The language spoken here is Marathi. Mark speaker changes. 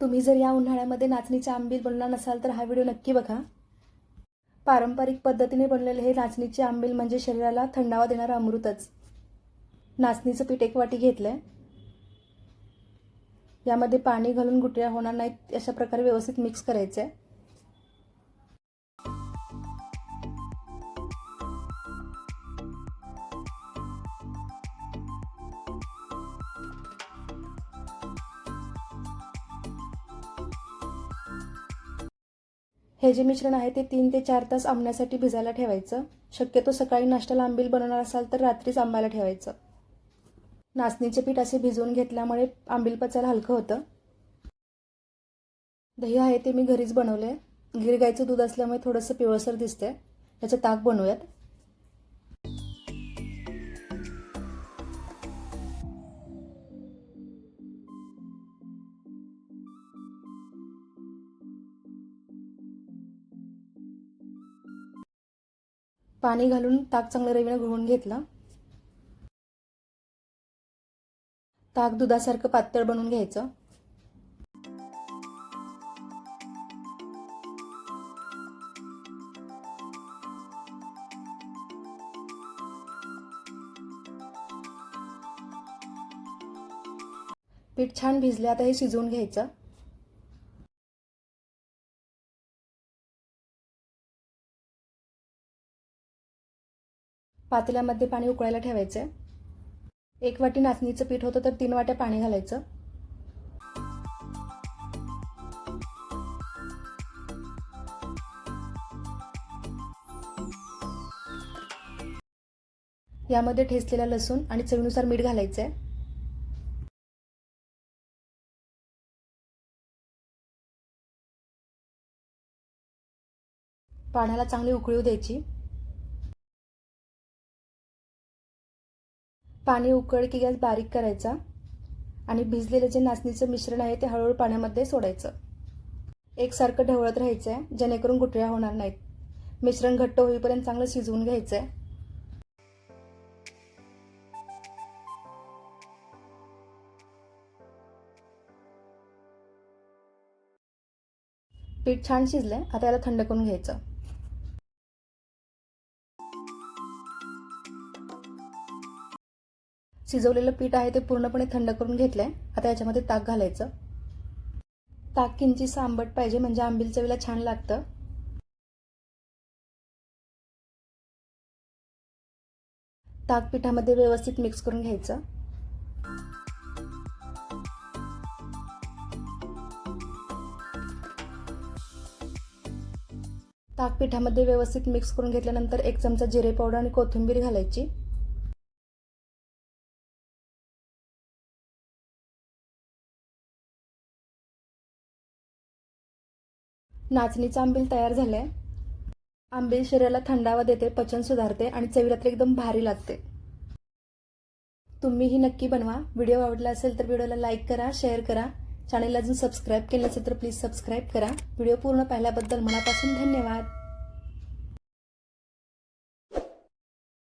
Speaker 1: तुम्ही जर या उन्हाळ्यामध्ये नाचणीचे आंबील बनवणार नसाल तर हा व्हिडिओ नक्की बघा। पारंपरिक पद्धतीने बनलेले हे नाचणीचे आंबील म्हणजे शरीराला थंडावा देणारा अमृतच। नाचणीचं पीठ 1 वाटी घेतलंय। यामध्ये पाणी घालून गुठळ्या होणार नाहीत अशा प्रकारे व्यवस्थित मिक्स करायचं आहे। हे जे मिश्रण आहे ते 3 ते 4 तास आंबण्यासाठी भिजायला ठेवायचं। शक्यतो सकाळी नाश्त्याला आंबील बनवणार असाल तर रात्रीच आंबायला ठेवायचं। नाचणीचे पीठ असे भिजवून घेतल्यामुळे आंबील पचायला हलकं होतं। दही आहे ते मी घरीच बनवले। गिर गाईचं दूध असल्यामुळे थोडंसं पिवळसर दिसते। याचं ताक बनवूयात। पाणी घालून ताक चांगलं रवीने घोळून घेतलं। ताक दुधासारखं पातळ बनवून घ्यायचं। पीठ छान भिजले, आता हे शिजवून घ्यायचं। पातेल्यामध्ये पाणी उकळायला ठेवायचं। 1 वाटी नाचणीचं पीठ होतं तर 3 वाट्या पाणी घालायचं। यामध्ये ठेचलेला लसूण आणि चवीनुसार मीठ घालायचं। पाण्याला चांगली उकळी द्यायची। पाणी उकळलं की गॅस बारीक करायचा आणि भिजलेले जे नाचणीचं मिश्रण आहे ते हळूहळू पाण्यामध्ये सोडायचं। एकसारखं ढवळत राहायचं आहे जेणेकरून गुठळ्या होणार नाहीत। मिश्रण घट्ट होईपर्यंत चांगलं शिजवून घ्यायचं आहे। पीठ छान शिजलंय, आता याला थंड करून घ्यायचं। शिजवलेलं पीठ आहे ते पूर्णपणे थंड करून घेतलंय। आता याच्यामध्ये ताक घालायचं। ताक किंचित आंबट पाहिजे म्हणजे आंबील चवीला छान लागतं। ताक पिठामध्ये व्यवस्थित मिक्स करून घ्यायचं। ताक पिठामध्ये व्यवस्थित मिक्स करून घेतल्यानंतर 1 चमचा जिरे पावडर आणि कोथिंबीर घालायची। नाचणीचं आंबील तयार झालंय। आंबील शरीराला थंडावा देते, पचन सुधारते आणि चवीला तर एकदम भारी लागते। तुम्हीही नक्की बनवा। व्हिडिओ आवडला असेल तर व्हिडिओला लाईक करा, शेअर करा। चॅनलला अजून सबस्क्राईब केलं नसेल तर प्लीज सबस्क्राईब करा। व्हिडिओ पूर्ण पाहिल्याबद्दल मनापासून धन्यवाद।